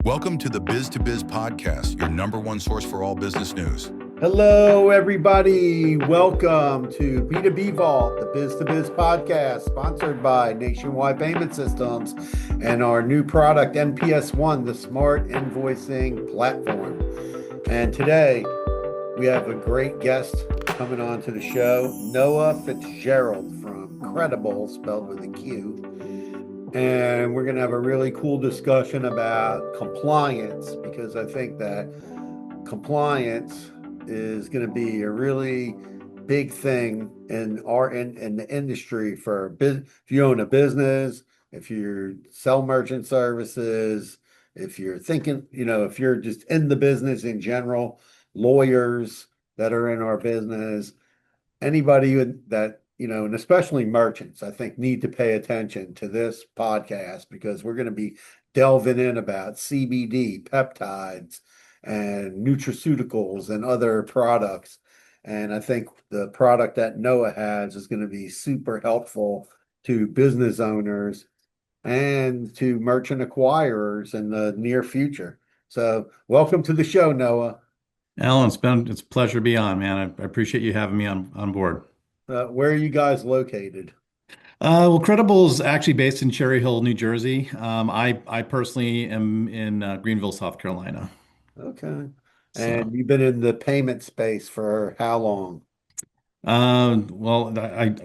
Welcome to the Biz to Biz podcast, your number one source for all business news. Hello, everybody. Welcome to B2B Vault, the Biz to Biz podcast, sponsored by Nationwide Payment Systems and our new product, NPS One, the smart invoicing platform. And today we have a great guest coming on to the show, Noah Fitzgerald from Credible, spelled with a Q. And we're going to have a really cool discussion about compliance, because I think that compliance is going to be a really big thing in the industry for if you own a business, if you sell merchant services, if you're thinking, if you're just in the business in general, lawyers that are in our business, anybody that, and especially merchants, I think need to pay attention to this podcast, because we're going to be delving in about CBD, peptides, and nutraceuticals and other products. And I think the product that Noah has is going to be super helpful to business owners and to merchant acquirers in the near future. So welcome to the show, Noah. Alan, it's a pleasure to be on, man. I appreciate you having me on board. Where are you guys located? Well, Credible is actually based in Cherry Hill, New Jersey. I personally am in Greenville, South Carolina. Okay. So, And you've been in the payment space for how long? well,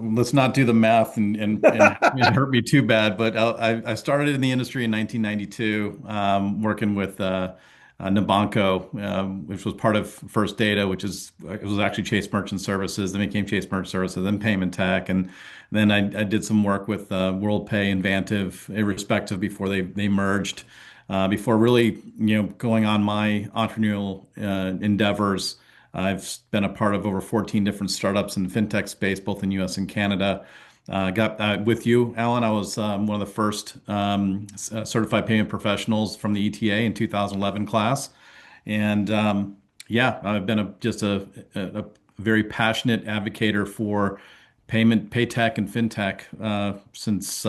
let's not do the math and hurt me too bad, but I started in the industry in 1992, working with Nabanco, which was part of First Data, it was actually Chase Merchant Services, then became Chase Merchant Services, then Payment Tech, and then I did some work with WorldPay and Vantiv, irrespective, before they merged. Before really, going on my entrepreneurial endeavors. I've been a part of over 14 different startups in the fintech space, both in US and Canada. Got with you, Alan. I was one of the first certified payment professionals from the ETA in 2011 class. And yeah, I've been a very passionate advocator for pay tech and fintech since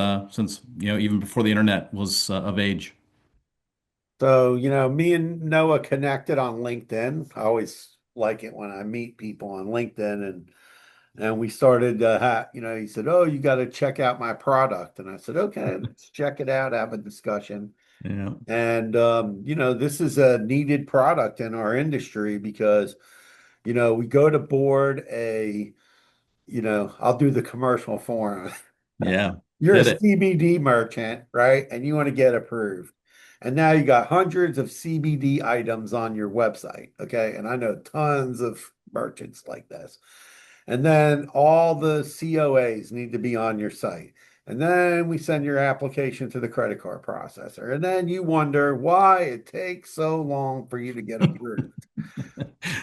even before the internet was of age. So, me and Noah connected on LinkedIn. I always like it when I meet people on LinkedIn, and we started he said, "Oh, you got to check out my product." And I said, "Okay, let's check it out, have a discussion." Yeah. And this is a needed product in our industry, because we go to board I'll do the commercial for him. Yeah. You're a Hit it. CBD merchant, right? And you want to get approved. And now you got hundreds of CBD items on your website. Okay. And I know tons of merchants like this. And then all the COAs need to be on your site. And then we send your application to the credit card processor. And then you wonder why it takes so long for you to get approved.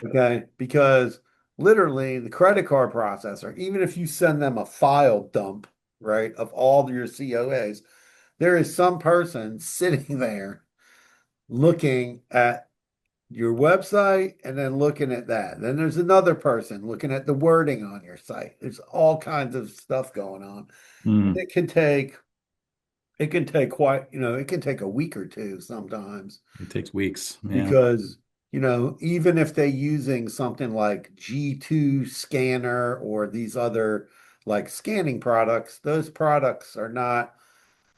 Okay. Because literally the credit card processor, even if you send them a file dump, right, of all your COAs, there is some person sitting there looking at your website and then looking at that. Then there's another person looking at the wording on your site. There's all kinds of stuff going on. Mm, It can take it can take a week or two sometimes, it takes weeks. Yeah. because even if they're using something like G2 scanner or these other like scanning products, those products are not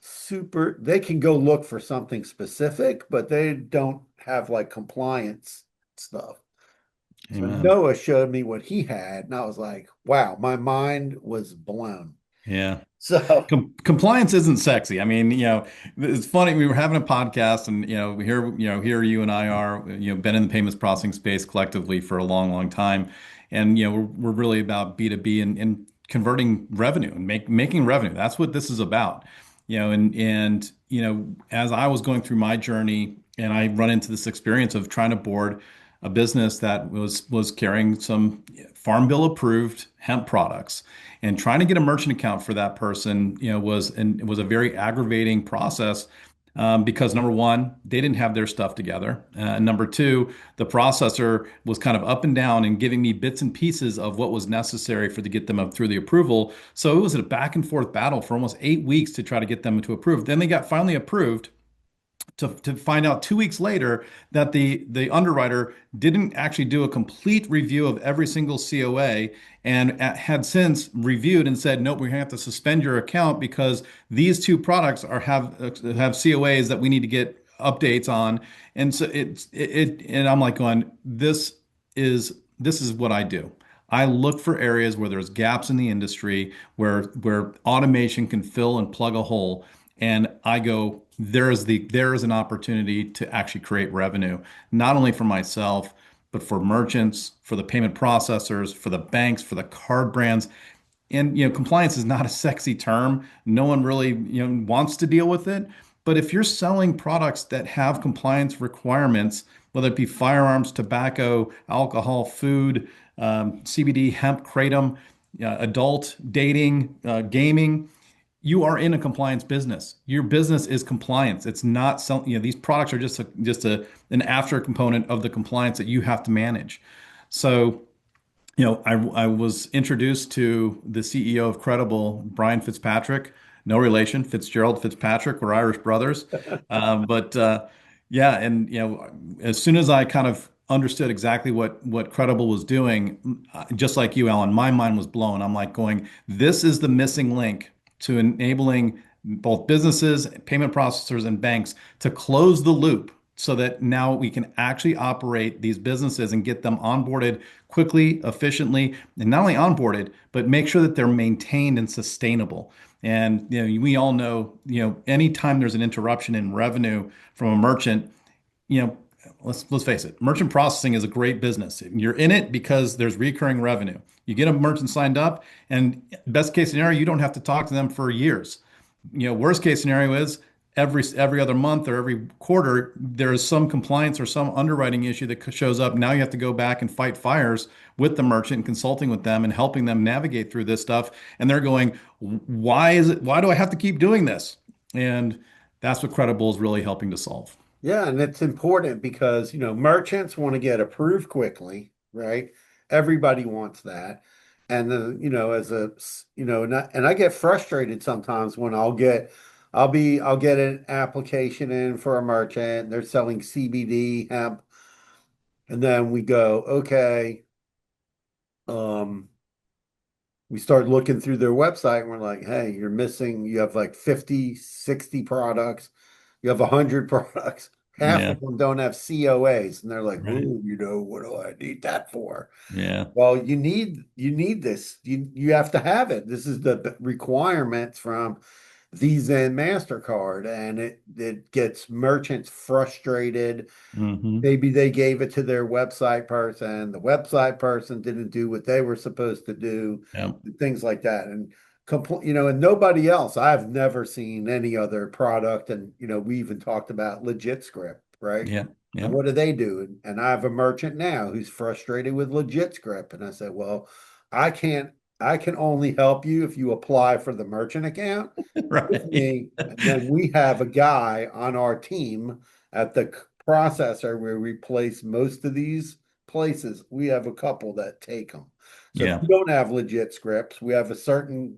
super. They can go look for something specific, but they don't have like compliance stuff. So Amen. Noah showed me what he had, and I was like, wow, my mind was blown. Yeah. So Compliance isn't sexy. I mean, it's funny. We were having a podcast, and here you and I are, been in the payments processing space collectively for a long, long time, and we're really about B2B and converting revenue and making revenue. That's what this is about. As I was going through my journey, and I run into this experience of trying to board a business that was carrying some Farm Bill approved hemp products, and trying to get a merchant account for that person, was a very aggravating process, because number one, they didn't have their stuff together. Number two, the processor was kind of up and down and giving me bits and pieces of what was necessary to get them up through the approval. So it was a back and forth battle for almost 8 weeks to try to get them to approve. Then they got finally approved. to find out 2 weeks later that the underwriter didn't actually do a complete review of every single COA and had since reviewed and said, nope, we have to suspend your account because these two products have COAs that we need to get updates on. And so and I'm like going, this is what I do. I look for areas where there's gaps in the industry where automation can fill and plug a hole. And I go, there is an opportunity to actually create revenue, not only for myself, but for merchants, for the payment processors, for the banks, for the card brands. And compliance is not a sexy term. No one really wants to deal with it. But if you're selling products that have compliance requirements, whether it be firearms, tobacco, alcohol, food, CBD, hemp, kratom, adult dating, gaming, you are in a compliance business. Your business is compliance. It's not something, these products are just an after component of the compliance that you have to manage. So, I was introduced to the CEO of Credible, Brian Fitzpatrick. No relation, Fitzgerald Fitzpatrick. We're Irish brothers. But yeah, and as soon as I kind of understood exactly what Credible was doing, just like you, Alan, my mind was blown. I'm like going, this is the missing link to enabling both businesses, payment processors, and banks to close the loop so that now we can actually operate these businesses and get them onboarded quickly, efficiently, and not only onboarded, but make sure that they're maintained and sustainable. And we all know, anytime there's an interruption in revenue from a merchant, you know, let's face it, merchant processing is a great business. You're in it because there's recurring revenue. You get a merchant signed up, and best case scenario, you don't have to talk to them for years. Worst case scenario is every other month or every quarter, there is some compliance or some underwriting issue that shows up. Now you have to go back and fight fires with the merchant and consulting with them and helping them navigate through this stuff. And they're going, why do I have to keep doing this? And that's what Credible is really helping to solve. Yeah, and it's important because, merchants want to get approved quickly, right? Everybody wants that. And then, as a, and I get frustrated sometimes when I'll get an application in for a merchant. They're selling CBD hemp, and then we go, okay, um, we start looking through their website and we're like, hey, you have like 50, 60 products, you have 100 products. Half Yeah, of them don't have COAs, and they're like, right. "Ooh, what do I need that for?" Yeah, Well, you need this. You have to have it. This is the requirements from Visa and MasterCard, and it gets merchants frustrated. hmm, Maybe they gave it to their website person. The website person didn't do what they were supposed to do, yeah, things like that. And and nobody else. I've never seen any other product. And we even talked about Legit Script, right? yeah, And yeah. what do they do? And I have a merchant now who's frustrated with Legit Script. And I said, well, I can't, I can only help you if you apply for the merchant account with Right. me. And then we have a guy on our team at the processor where we place most of these places. We have a couple that take them. So if Yeah, you don't have legit scripts, we have a certain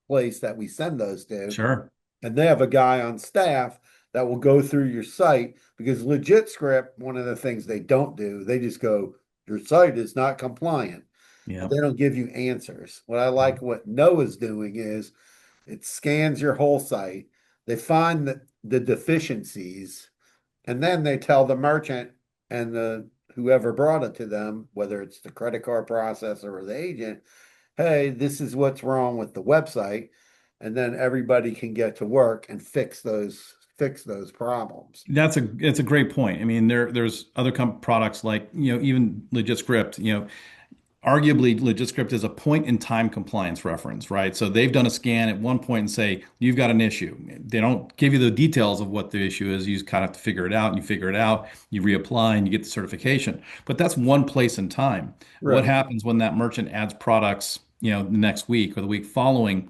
place that we send those to, sure. and they have a guy on staff that will go through your site because legit script, one of the things they don't do, they just go, your site is not compliant, but Yeah, they don't give you answers. What I like what Noah's doing is it scans your whole site. They find the deficiencies, and then they tell the merchant and the whoever brought it to them, whether it's the credit card processor or the agent, hey, this is what's wrong with the website. And then everybody can get to work and fix those problems. it's a great point. I mean, there's other products like even Legit Script. Arguably, Legit Script is a point in time compliance reference, right? So they've done a scan at one point and say you've got an issue. They don't give you the details of what the issue is. You just kind of have to figure it out, and you figure it out. You reapply, and you get the certification. But that's one place in time. What Right. happens when that merchant adds products, the next week or the week following?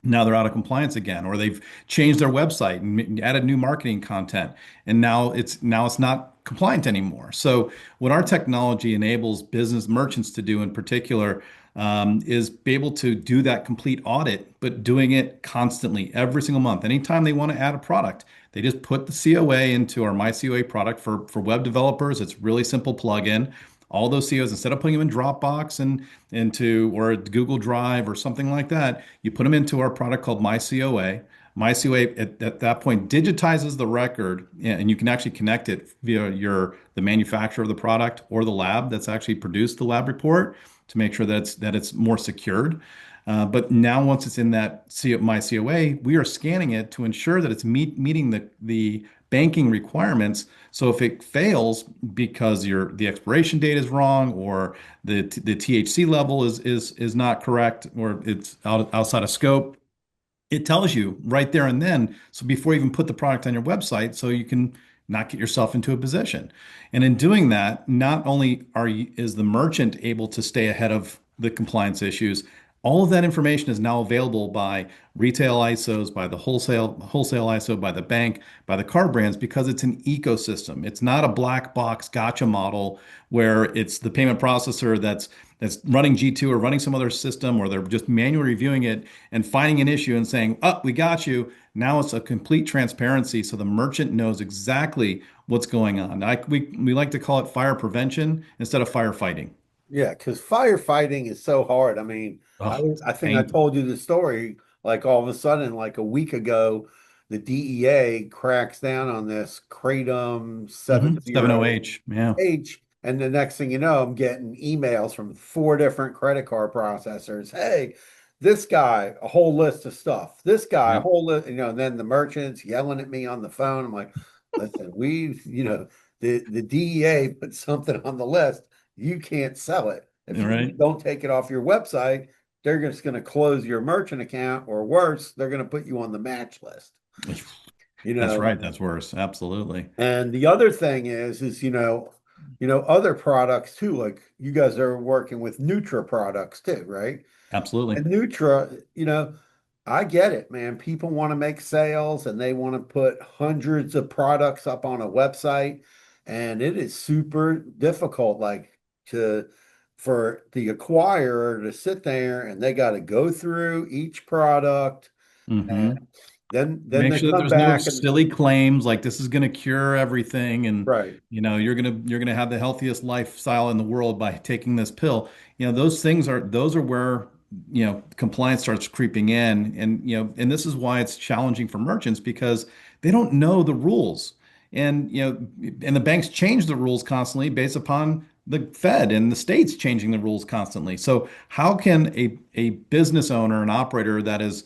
Now they're out of compliance again, or they've changed their website and added new marketing content, and now it's not compliant anymore. So what our technology enables business merchants to do in particular, is be able to do that complete audit, but doing it constantly every single month. Anytime they want to add a product, they just put the COA into our My COA product for web developers. It's really simple plugin. All those COs, instead of putting them in Dropbox and into or Google Drive or something like that, you put them into our product called My COA. My COA at that point digitizes the record, and you can actually connect it via the manufacturer of the product or the lab that's actually produced the lab report to make sure that it's more secured. But now, once it's in that My COA, we are scanning it to ensure that it's meeting the banking requirements. So if it fails because the expiration date is wrong, or the THC level is not correct, or it's outside of scope, it tells you right there and then. So before you even put the product on your website, so you can not get yourself into a position. And in doing that, not only is the merchant able to stay ahead of the compliance issues, all of that information is now available by retail ISOs, by the wholesale ISO, by the bank, by the card brands, because it's an ecosystem. It's not a black box gotcha model where it's the payment processor that's running G2 or running some other system, or they're just manually reviewing it and finding an issue and saying, "Oh, we got you." Now it's a complete transparency, so the merchant knows exactly what's going on. We like to call it fire prevention instead of firefighting. Yeah, because firefighting is so hard. I mean, Oh, I it's think I painful. told you the story. Like all of a sudden, like a week ago, the DEA cracks down on this Kratom 70 70H. Yeah. H, and the next thing you know, I'm getting emails from four different credit card processors. Hey, this guy, a whole list of stuff. This guy, a Yep. whole list, and then the merchants yelling at me on the phone. I'm like, listen, the DEA put something on the list. You can't sell it. If All you right. don't take it off your website, they're just going to close your merchant account, or worse, they're going to put you on the match list. You That's know, right. That's worse. Absolutely. and the other thing is, other products too, like you guys are working with Nutra products too, right? Absolutely. And Nutra, I get it, man. People want to make sales and they want to put hundreds of products up on a website, and it is super difficult, like to for the acquirer to sit there and they got to go through each product, Hmm. and then Make they sure that come there's no back and silly claims like this is going to cure everything, and right. you're going to have the healthiest lifestyle in the world by taking this pill. Those are where compliance starts creeping in, and this is why it's challenging for merchants because they don't know the rules. And the banks change the rules constantly based upon the Fed and the states changing the rules constantly. So how can a business owner, an operator that is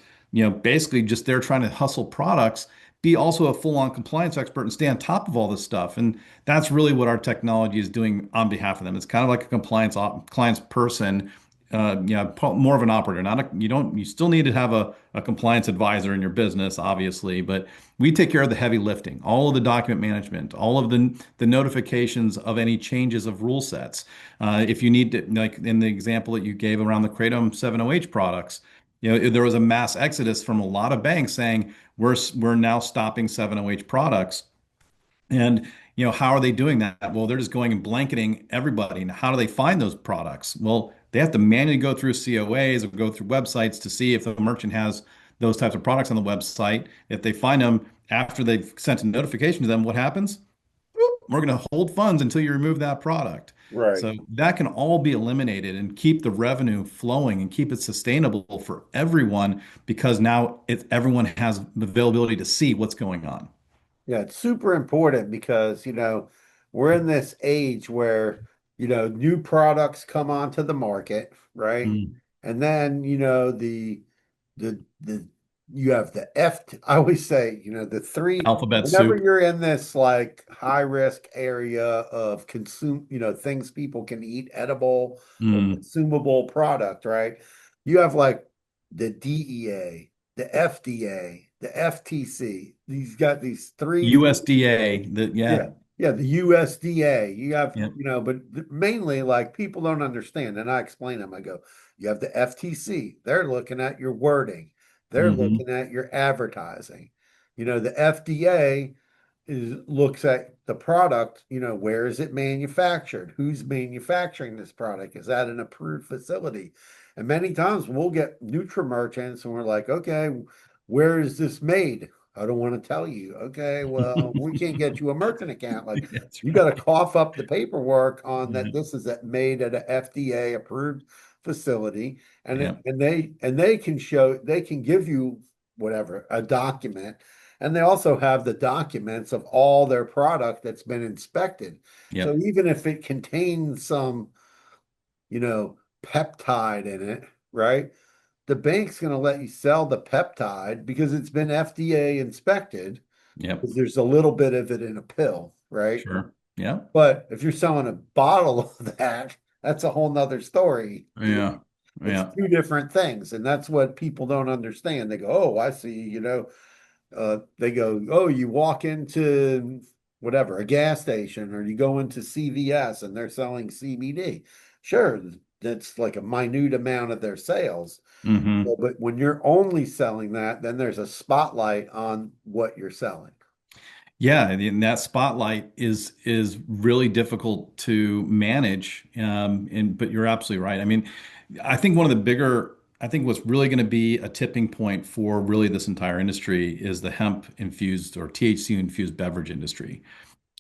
basically just there trying to hustle products, be also a full-on compliance expert and stay on top of all this stuff? And that's really what our technology is doing on behalf of them. It's kind of like a compliance person, more of an operator. Not a, you still need to have a compliance advisor in your business, obviously, but we take care of the heavy lifting, all of the document management, all of the notifications of any changes of rule sets. If you need to, like in the example that you gave around the Kratom 70H products, there was a mass exodus from a lot of banks saying we're now stopping 70H products. And how are they doing that? Well, they're just going and blanketing everybody. And how do they find those products? Well, they have to manually go through COAs or go through websites to see if the merchant has those types of products on the website. If they find them after they've sent a notification to them, what happens? We're going to hold funds until you remove that product. Right. So that can all be eliminated and keep the revenue flowing and keep it sustainable for everyone because now everyone has the availability to see what's going on. Yeah, it's super important because, we're in this age where, new products come onto the market, right? Mm. And then, the you have the I always say, the three, Alphabet whenever soup. you're in this like high risk area of consume, things people can eat, edible or Mm. consumable product, right? You have like the DEA, the FDA, the FTC. These got these three. USDA. Yeah. Yeah. Yeah, the USDA. You have, Yeah. but mainly like people don't understand. And I explain them. I go, you have the FTC. They're looking at your wording. They're Hmm. looking at your advertising. The FDA, looks at the product, where is it manufactured? Who's manufacturing this product? Is that an approved facility? And many times we'll get Nutra merchants and we're like, okay, where is this made? I don't want to tell you. Okay, well, we can't get you a merchant account. Like That's you got to right. cough up the paperwork on Yeah. that this is made at a FDA approved facility, and Yeah. they can show, they can give you whatever, a document, and they also have the documents of all their product that's been inspected. So Yep. even if it contains some, peptide in it, right? The bank's going to let you sell the peptide because it's been FDA inspected, Yep. because there's a little bit of it in a pill, right? Sure. Yeah. But if you're selling a bottle of that, that's a whole nother story. Yeah. It's Yeah. two different things. And that's what people don't understand. They go, oh, I see, they go, oh, you walk into whatever, a gas station, or you go into CVS and they're selling CBD. Sure, that's like a minute amount of their sales. Hmm. But when you're only selling that, then there's a spotlight on what you're selling. Yeah, and that spotlight is really difficult to manage. And but you're absolutely right. I mean, I think one of the bigger, I think what's really going to be a tipping point for really this entire industry is the hemp infused or THC infused beverage industry.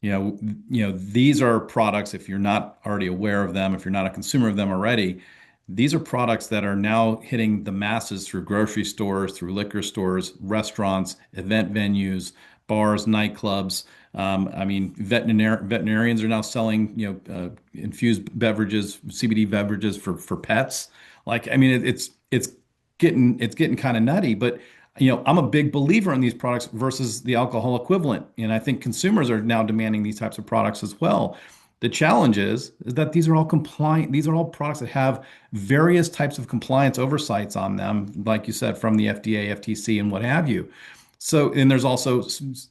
These are products, if you're not already aware of them, if you're not a consumer of them already, these are products that are now hitting the masses through grocery stores, through liquor stores, restaurants, event venues, bars, nightclubs. I mean, veterinarians are now selling, infused beverages, CBD beverages for pets. Like, I mean, it's getting kind of nutty, but I'm a big believer in these products versus the alcohol equivalent. And I think consumers are now demanding these types of products as well. The challenge is that these are all compliant. These are all products that have various types of compliance oversights on them, like you said, from the FDA, FTC, and what have you. So, and there's also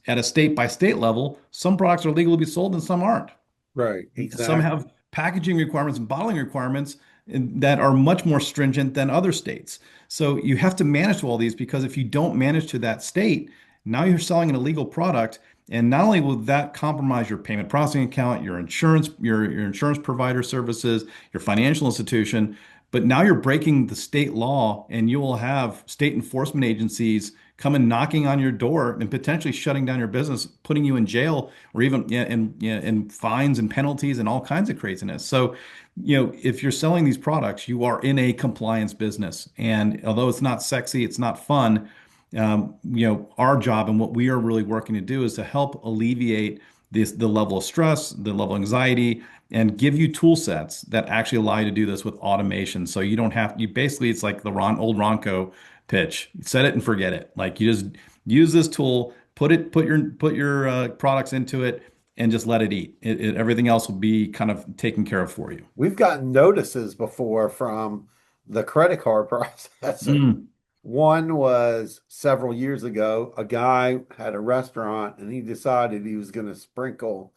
at a state by state level, some products are legal to be sold and some aren't. Right, Some exactly. have packaging requirements and bottling requirements that are much more stringent than other states. So you have to manage to all these because if you don't manage to that state, now you're selling an illegal product. And not only will that compromise your payment processing account, your insurance provider services, your financial institution, but now you're breaking the state law and you will have state enforcement agencies coming knocking on your door and potentially shutting down your business, putting you in jail or even in fines and penalties and all kinds of craziness. So, if you're selling these products, you are in a compliance business. And although it's not sexy, it's not fun, our job and what we are really working to do is to help alleviate the level of stress, the level of anxiety, and give you tool sets that actually allow you to do this with automation. So you don't have you basically it's like the old Ronco pitch. Set it and forget it. Like you just use this tool, put your products into it, and just let it eat. Everything else will be kind of taken care of for you. We've gotten notices before from the credit card processor. Mm. One was several years ago, a guy had a restaurant and he decided he was going to sprinkle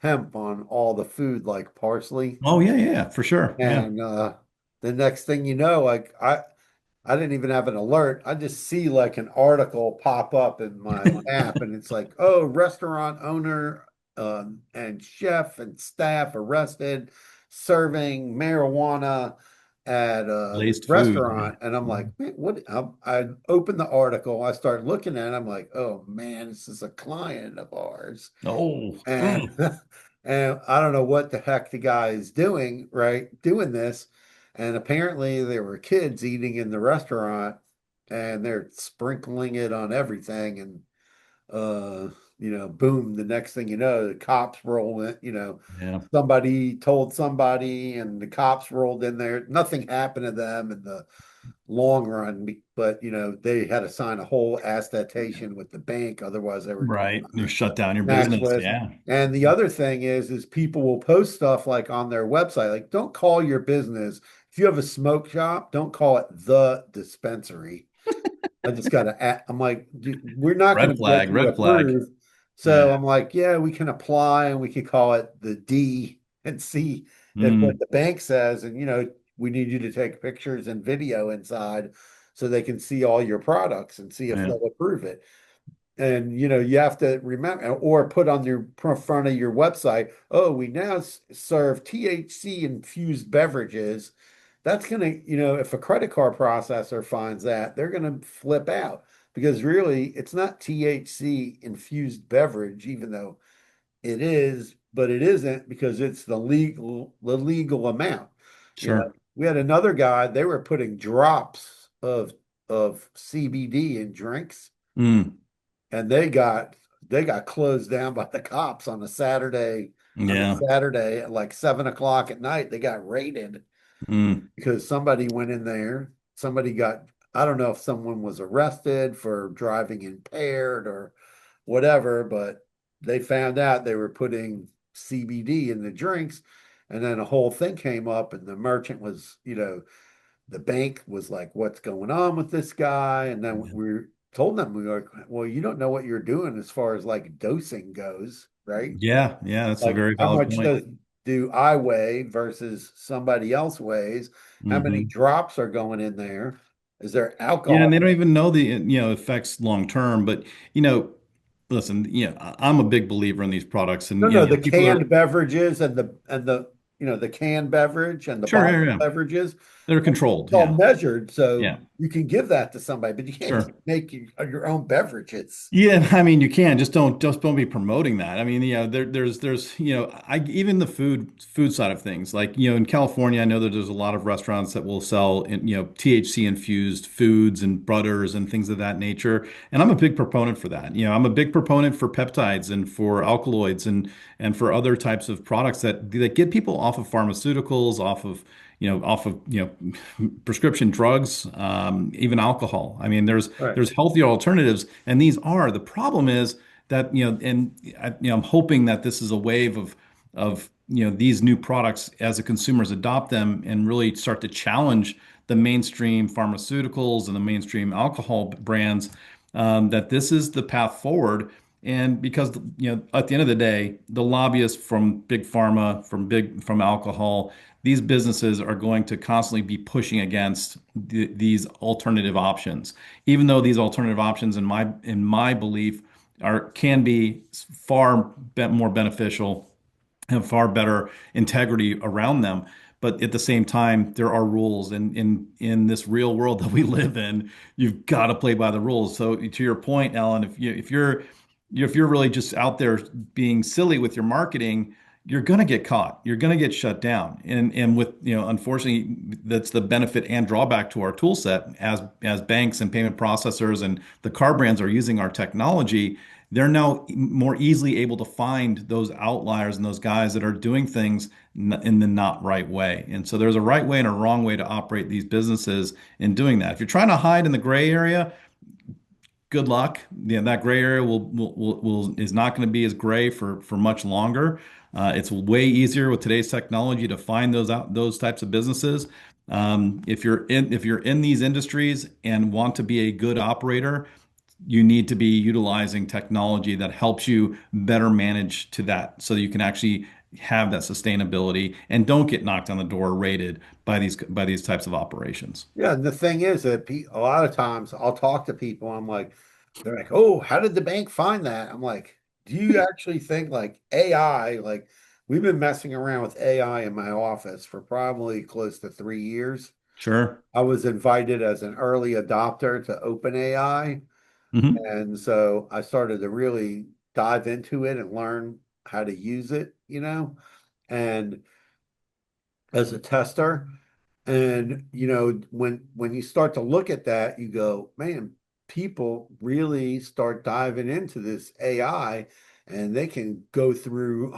hemp on all the food like parsley. Oh yeah, yeah, yeah, for sure. Yeah. And the next thing you know, like I didn't even have an alert. I just see like an article pop up in my app, and it's like, oh, restaurant owner and chef and staff arrested serving marijuana at a Laced food. Yeah. restaurant. And I'm like, man, what? I opened the article. I start looking at it. I'm like, oh man, this is a client of ours. Oh. And Mm. and I don't know what the heck the guy is doing, right? Doing this. And apparently there were kids eating in the restaurant and they're sprinkling it on everything. And boom, the next thing you know, the cops roll in, Yeah. somebody told somebody and the cops rolled in there. Nothing happened to them in the long run, but they had to sign a whole attestation with the bank, otherwise they were going Right. on You a shut down your snatch business. list. Yeah. And the other thing is people will post stuff like on their website, like don't call your business. If you have a smoke shop, don't call it the dispensary. I just got to, I'm like, we're not going Red to get flag, you red flag. approved. Yeah. So I'm like, yeah, we can apply and we could call it the D and see if what Mm. the bank says. And, we need you to take pictures and video inside so they can see all your products and see if Yeah. they'll approve it. And you have to remember or put on your front of your website, oh, we now serve THC infused beverages. That's gonna, if a credit card processor finds that, they're gonna flip out because really it's not THC infused beverage, even though it is, but it isn't because it's the legal amount. Sure. We had another guy, they were putting drops of CBD in drinks Mm, and they got closed down by the cops on a Saturday. On a yeah. Saturday at like 7 o'clock at night, they got raided Mm, because somebody went in there. Somebody got, I don't know if someone was arrested for driving impaired or whatever, but they found out they were putting CBD in the drinks. And then a whole thing came up, and the merchant was, the bank was like, what's going on with this guy? And then we told them, we were like, well, you don't know what you're doing as far as like dosing goes, right? yeah. Yeah. That's a Like very how valid much point. do I weigh versus somebody else weighs? How many Hmm. drops are going in there? Is there Yeah, and alcohol? they don't even know the effects long term. But you know, listen, I'm a big believer in these products, No, and no, the people are canned beverages and the canned beverage and the sure, yeah, bottled yeah, beverages, they're it's controlled. all Yeah, measured, so yeah, you can give that to somebody, but you can't sure. make your own beverages. Yeah, I mean you can just don't be promoting that. I mean, there's I even the food side of things. Like, in California, I know that there's a lot of restaurants that will sell THC infused foods and butters and things of that nature. And I'm a big proponent for that. I'm a big proponent for peptides and for alkaloids and for other types of products that get people off of pharmaceuticals, off of prescription drugs, even alcohol. I mean, there's Right. there's healthier alternatives, and these are. The problem is that and I'm hoping that this is a wave of these new products as the consumers adopt them and really start to challenge the mainstream pharmaceuticals and the mainstream alcohol brands. That this is the path forward. And because at the end of the day, the lobbyists from big pharma, from alcohol, these businesses are going to constantly be pushing against these alternative options, even though these alternative options, in my belief, can be more beneficial, have far better integrity around them. But at the same time, there are rules, and in this real world that we live in, you've got to play by the rules. So to your point, Alan, if you're really just out there being silly with your marketing, you're going to get caught. You're going to get shut down. And with, unfortunately, that's the benefit and drawback to our tool set as banks and payment processors and the car brands are using our technology. They're now more easily able to find those outliers and those guys that are doing things in the not right way. And so there's a right way and a wrong way to operate these businesses in doing that. If you're trying to hide in the gray area, good luck. That gray area is not going to be as gray for much longer. It's way easier with today's technology to find those types of businesses. If you're in these industries and want to be a good operator, you need to be utilizing technology that helps you better manage to that, so you can actually have that sustainability and don't get knocked on the door rated by these types of operations. Yeah, and the thing is that a lot of times I'll talk to people, I'm like, they're like, oh, how did the bank find that? I'm like, do you actually think like AI, like we've been messing around with AI in my office for probably close to 3 years. Sure. I was invited as an early adopter to OpenAI. Hmm. And so I started to really dive into it and learn how to use it, and as a tester. And when you start to look at that, you go, man, people really start diving into this AI and they can go through,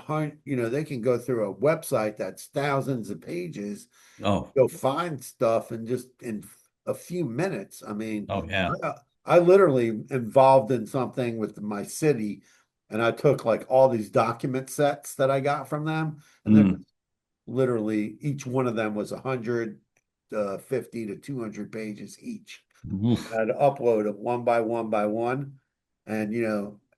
they can go through a website that's thousands of pages, Oh, go find stuff and just in a few minutes. I mean, oh yeah. I, I literally involved in something with my city and I took like all these document sets that I got from them and there Mm. literally each one of them was 150 to 200 pages each. Oof. I had to upload them one by one by one. And,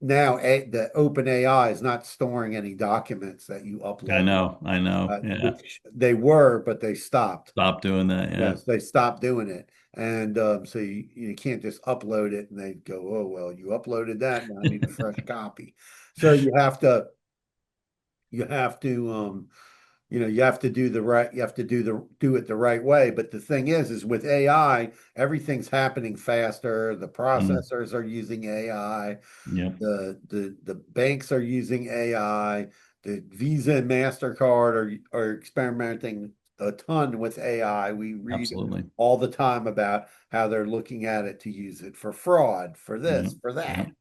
now the open AI is not storing any documents that you upload, I know. Yeah. which they were, but they stopped. Stop doing that. Yeah. Yes, they stopped doing it. And so you can't just upload it and they go, oh, well, you uploaded that. Now I need a fresh copy. So you have to, you have to do the right, you have to do it the right way. But the thing is with AI, everything's happening faster. The Mm, processors are using AI. yep. The banks are using AI. The Visa and MasterCard are experimenting a ton with AI. We read Absolutely. all the time about how they're looking at it to use it for fraud, for Yep. this, for Yep. that.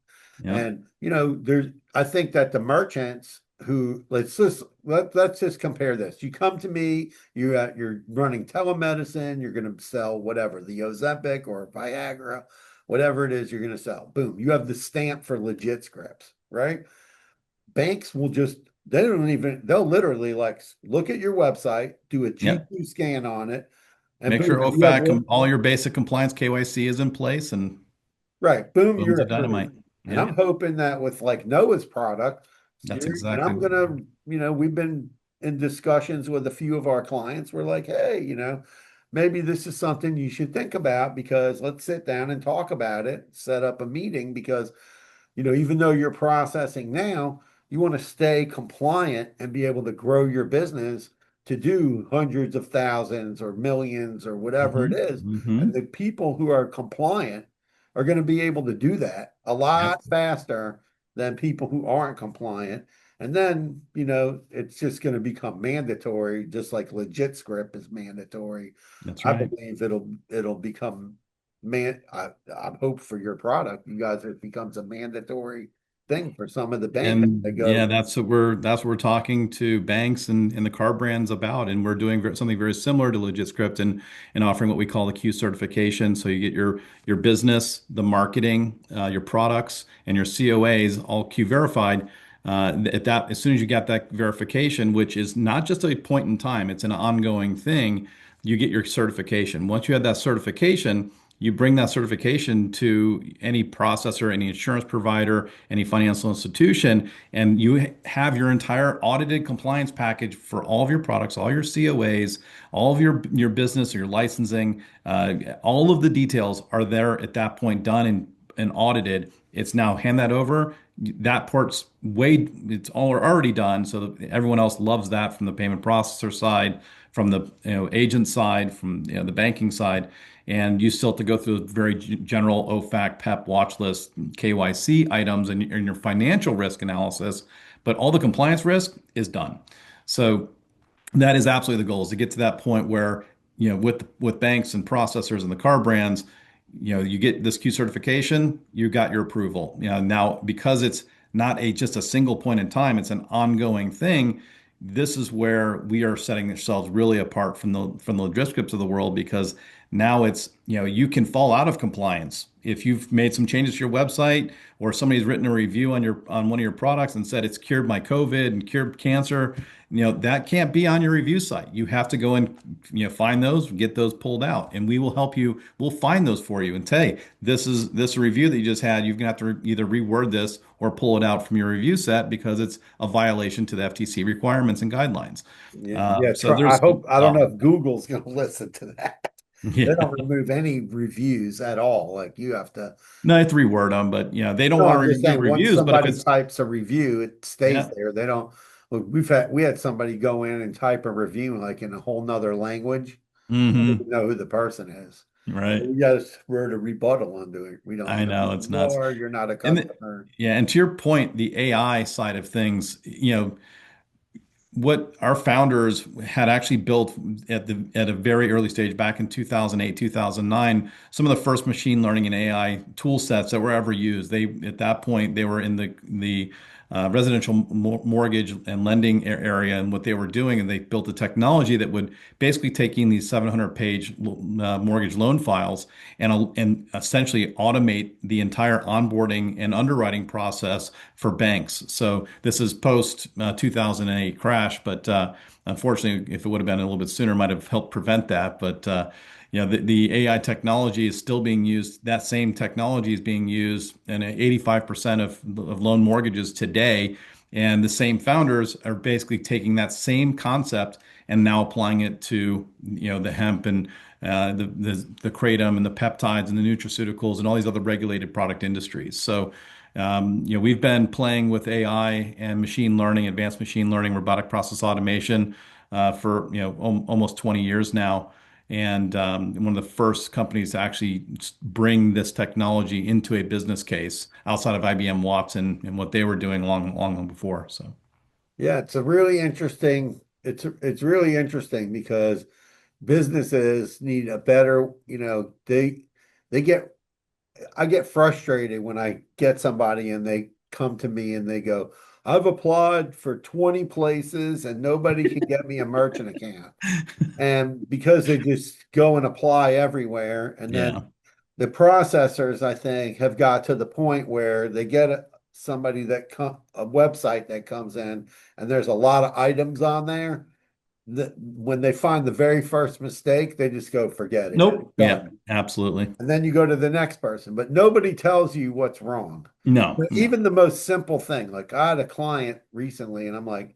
Yep. And there's I think that the merchants who let's just compare this. You come to me, you're running telemedicine, you're going to sell whatever, the Ozempic or Viagra, whatever it is you're going to sell. Boom, you have the stamp for legit scripts, right? Banks will just they'll literally like look at your website, do a Yep. G2 scan on it, and Make sure boom, you have OFAC, all your basic compliance KYC is in place and right, boom, boom you're to dynamite. approved. And Yeah. I'm hoping that with like Noah's product, That's and exactly. I'm gonna, we've been in discussions with a few of our clients. We're like, hey, maybe this is something you should think about because let's sit down and talk about it, set up a meeting because even though you're processing now, you want to stay compliant and be able to grow your business to do hundreds of thousands or millions or whatever it Hmm. is. And Hmm. the people who are compliant are going to be able to do that a Yep. lot faster than people who aren't compliant. And then, it's just going to become mandatory, just like legit script is mandatory. That's I right. believe it'll become I hope for your product, you guys, it becomes a mandatory thing for some of the banks. They And yeah, go, that's what we're talking to banks and the car brands about, and we're doing something very similar to Legit Script and offering what we call the Q certification. So you get your business, the marketing, your products, and your COAs all Q verified. At that, as soon as you get that verification, which is not just a point in time, it's an ongoing thing, you get your certification. Once you have that certification, you bring that certification to any processor, any insurance provider, any financial institution, and you have your entire audited compliance package for all of your products, all your COAs, all of your business or your licensing. All of the details are there at that point, done and audited. It's now hand that over. That part's it's all already done, so that everyone else loves that from the payment processor side, from the agent side, from the banking side, and you still have to go through very general OFAC, PEP, watch list, KYC items, and your financial risk analysis. But all the compliance risk is done. So that is absolutely the goal, is to get to that point where, with banks and processors and the car brands, you get this Q certification, you got your approval. Now because it's not just a single point in time, it's an ongoing thing. This is where we are setting ourselves really apart from the logistics of the world, because now it's, you can fall out of compliance if you've made some changes to your website, or somebody's written a review on one of your products and said it's cured my COVID and cured cancer. That can't be on your review site. You have to go and find those, get those pulled out, and we will help you. We'll find those for you and say, this review that you just had, you're gonna have to either reword this or pull it out from your review set because it's a violation to the FTC requirements and guidelines. yeah, yeah. So I there's hope, I don't know oh, if Google's going to listen to that. They yeah. don't remove any reviews at all. Like you have to, No, I have to reword them, but they don't no, want I'm to just remove saying once reviews. But if somebody it's types a review, it stays yeah, there. They don't, look, we had somebody go in and type a review like in a whole nother language. I don't hmm even know who the person is. right. We just wrote a rebuttal onto it. We don't I know know who it's you nuts. are. You're not a And customer. yeah, and to your point, the AI side of things, what our founders had actually built at a very early stage back in 2008, 2009, some of the first machine learning and AI tool sets that were ever used. They At that point, they were in the residential mortgage and lending area, and what they were doing, and they built a technology that would basically taking these 700-page mortgage loan files and essentially automate the entire onboarding and underwriting process for banks. So this is post 2008 crash, but Unfortunately, if it would have been a little bit sooner, might have helped prevent that. But the AI technology is still being used. That same technology is being used in 85% of loan mortgages today. And the same founders are basically taking that same concept and now applying it to, the hemp and the kratom and the peptides and the nutraceuticals and all these other regulated product industries. So, we've been playing with AI and machine learning, advanced machine learning, robotic process automation for almost 20 years now. And one of the first companies to actually bring this technology into a business case outside of IBM Watson and what they were doing long before. So, Yeah, it's really interesting because businesses need a better, they get I get frustrated when I get somebody and they come to me and they go, I've applied for 20 places and nobody can get me a merchant account. And because they just go and apply everywhere, and then yeah. the processors, I think, have got to the point where they get somebody a website that comes in, and there's a lot of items on there. That when they find the very first mistake, they just go, forget it. Nope. It's Yeah, done. absolutely. And then you go to the next person, but nobody tells you what's wrong. No, But no, even the most simple thing, like I had a client recently, and I'm like,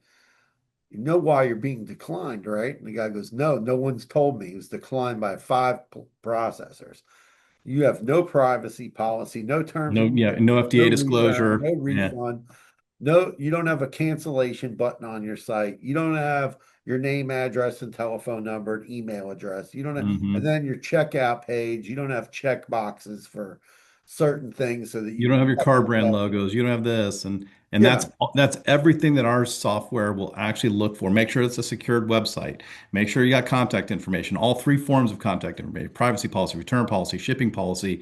you know why you're being declined, right? And the guy goes, no, no one's told me. It was declined by five processors. You have no privacy policy, no terms no, and yeah, no conditions, no FDA reroute, disclosure. no Yeah. refund. No, you don't have a cancellation button on your site. You don't have your name, address, and telephone number and email address. You don't have, and Hmm. then your checkout page, you don't have check boxes for certain things so that you You don't can have your check car brand yourself. logos. You don't have this, and Yeah. that's everything that our software will actually look for. Make sure it's a secured website. Make sure you got contact information, all three forms of contact information: privacy policy, return policy, shipping policy.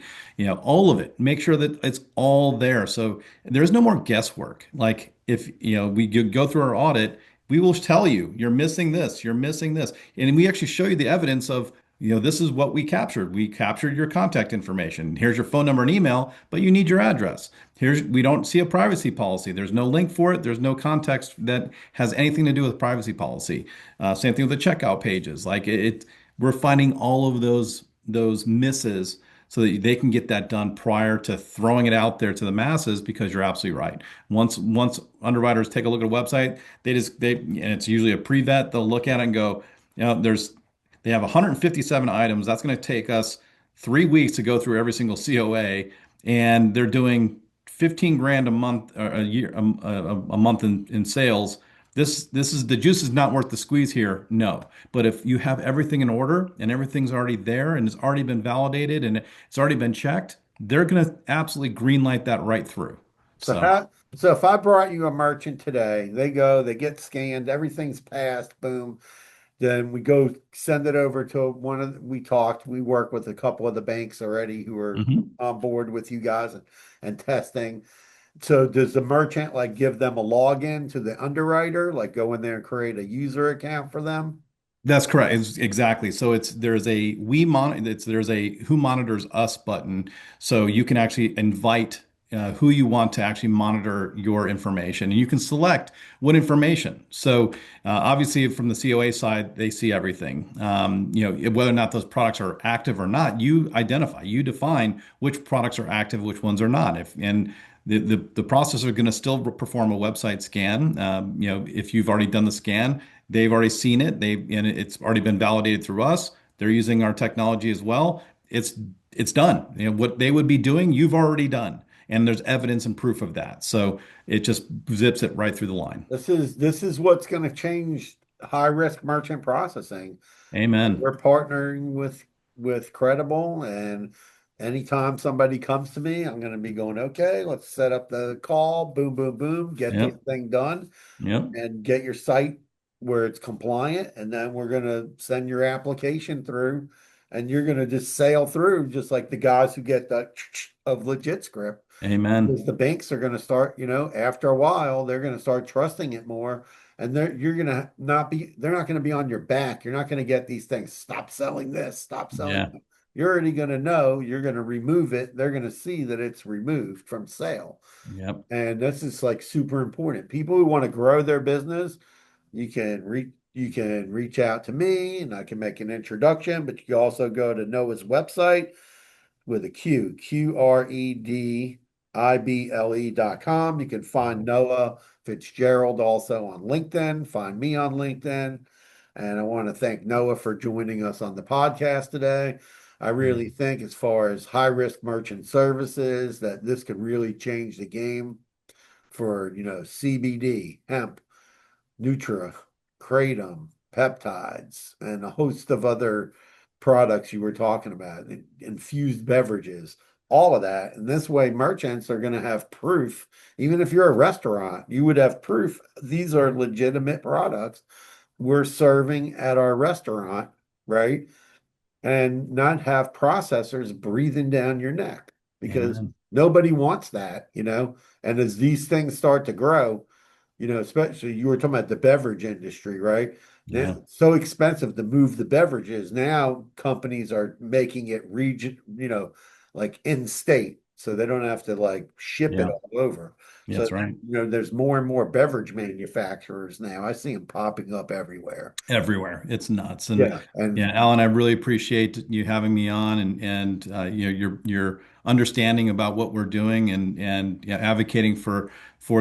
All of it. Make sure that it's all there. So there's no more guesswork. Like if we go through our audit, we will tell you you're missing this, you're missing this, and we actually show you the evidence of. This is what we captured. We captured your contact information. Here's your phone number and email, but you need your address. We don't see a privacy policy. There's no link for it. There's no context that has anything to do with privacy policy. Same thing with the checkout pages. Like we're finding all of those misses so that they can get that done prior to throwing it out there to the masses. Because you're absolutely right. Once underwriters take a look at a website, and it's usually a pre-vet. They'll look at it and go, they have 157 items. That's going to take us 3 weeks to go through every single COA, and they're doing 15 grand a month or a year, a month in sales. This is the juice is not worth the squeeze here. No, but if you have everything in order and everything's already there and it's already been validated and it's already been checked, they're going to absolutely green light that right through. So So, so if I brought you a merchant today, they go, they get scanned, everything's passed, boom. Then we go send it over to we work with a couple of the banks already who are mhm. on board with you guys and testing. So does the merchant like give them a login to the underwriter, like go in there and create a user account for them? That's correct. Exactly. So there's a there's a who monitors us button. So you can actually invite who you want to actually monitor your information, and you can select what information. So obviously, from the COA side, they see everything. Whether or not those products are active or not, you define which products are active, which ones are not. If and the processor is going to still perform a website scan. If you've already done the scan, they've already seen it. And it's already been validated through us. They're using our technology as well. It's done. What they would be doing, you've already done, and there's evidence and proof of that. So it just zips it right through the line. This is what's going to change high risk merchant processing. Amen. We're partnering with Credible, and anytime somebody comes to me, I'm going to be going, okay, let's set up the call, boom, boom, boom, get this Yep. thing done Yep. and get your site where it's compliant, and then we're going to send your application through, and you're going to just sail through just like the guys who get the of legit script. Amen. Because the banks are going to start, after a while, they're going to start trusting it more. And they're not going to be on your back. You're not going to get these things. Stop selling this, stop selling Yeah. that. You're already going to know, you're going to remove it. They're going to see that it's removed from sale. Yep. And this is like super important. People who want to grow their business, you can you can reach out to me and I can make an introduction, but you can also go to Noah's website with a QREDIBLE.com. You can find Noah Fitzgerald also on LinkedIn, find me on LinkedIn. And I want to thank Noah for joining us on the podcast today. I really think, as far as high risk merchant services, that this could really change the game for, CBD, hemp, Nutra, Kratom, peptides, and a host of other products you were talking about, infused beverages, all of that. And this way, merchants are going to have proof. Even if you're a restaurant, you would have proof these are legitimate products we're serving at our restaurant, right? And not have processors breathing down your neck, because Amen. nobody wants that, And as these things start to grow, especially you were talking about the beverage industry, right? Now, Yeah. it's so expensive to move the beverages. Now companies are making it region, like in state, so they don't have to like ship it Yeah. all over. Yeah, So, that's right. there's more and more beverage manufacturers now. I see them popping up everywhere. Everywhere. It's nuts. And Yeah. And yeah, Alan, I really appreciate you having me on and your understanding about what we're doing and yeah, advocating for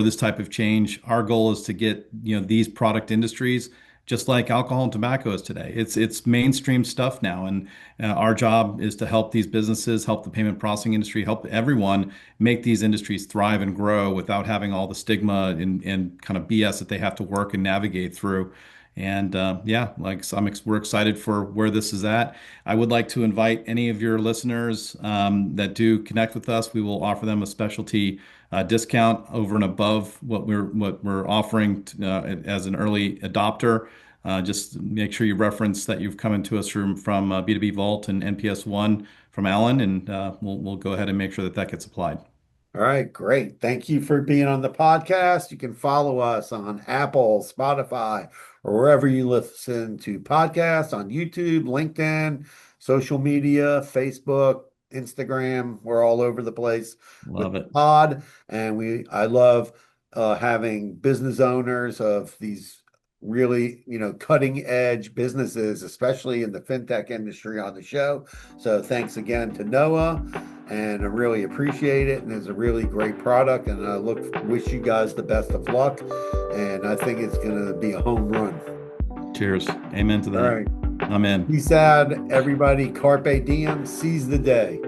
this type of change. Our goal is to get, these product industries just like alcohol and tobacco is today. It's mainstream stuff now, and our job is to help these businesses, help the payment processing industry, help everyone make these industries thrive and grow without having all the stigma and kind of BS that they have to work and navigate through. And yeah, we're excited for where this is at. I would like to invite any of your listeners that do connect with us. We will offer them a specialty discount over and above what we're offering as an early adopter. Just make sure you reference that you've come into us from B2B Vault and NPS One from Alan, and we'll go ahead and make sure that that gets applied. all right, great. Thank you for being on the podcast. You can follow us on Apple, Spotify, or wherever you listen to podcasts, on YouTube, LinkedIn, social media, Facebook, Instagram. We're all over the place with Love the it. pod. And I love having business owners of these really, cutting edge businesses, especially in the fintech industry, on the show. So thanks again to Noah, and I really appreciate it. And it's a really great product. And I wish you guys the best of luck. And I think it's going to be a home run. Cheers. Amen to All that. right. Amen. Peace out, everybody. Carpe diem. Seize the day.